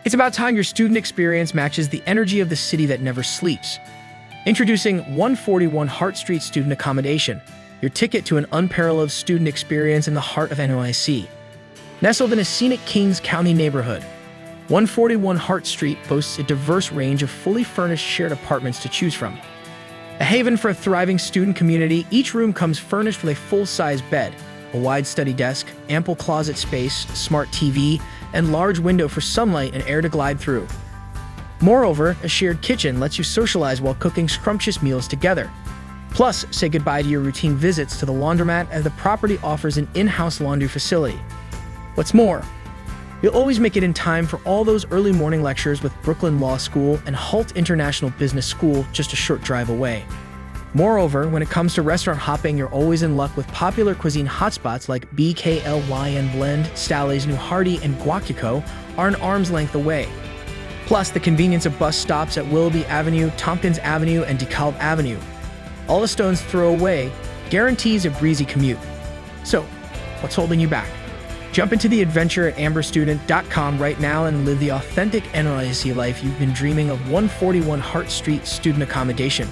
It's about time your student experience matches the energy of the city that never sleeps. Introducing 141 Hart Street Student Accommodation, your ticket to an unparalleled student experience in the heart of NYC. Nestled in a scenic Kings County neighborhood, 141 Hart Street boasts a diverse range of fully furnished shared apartments to choose from. A haven for a thriving student community, each room comes furnished with a full-size bed, a wide study desk, ample closet space, smart TV, and large window for sunlight and air to glide through. Moreover, a shared kitchen lets you socialize while cooking scrumptious meals together. Plus, say goodbye to your routine visits to the laundromat as the property offers an in-house laundry facility. What's more, you'll always make it in time for all those early morning lectures with Brooklyn Law School and Hult International Business School just a short drive away. Moreover, when it comes to restaurant hopping, you're always in luck with popular cuisine hotspots like BKLY and Blend, Staley's New Hardy, and Guacuco are an arm's length away. Plus, the convenience of bus stops at Willoughby Avenue, Tompkins Avenue, and DeKalb Avenue, all a stone's throw away, guarantees a breezy commute. So, what's holding you back? Jump into the adventure at amberstudent.com right now and live the authentic NYC life you've been dreaming of. 141 Hart Street Student Accommodation.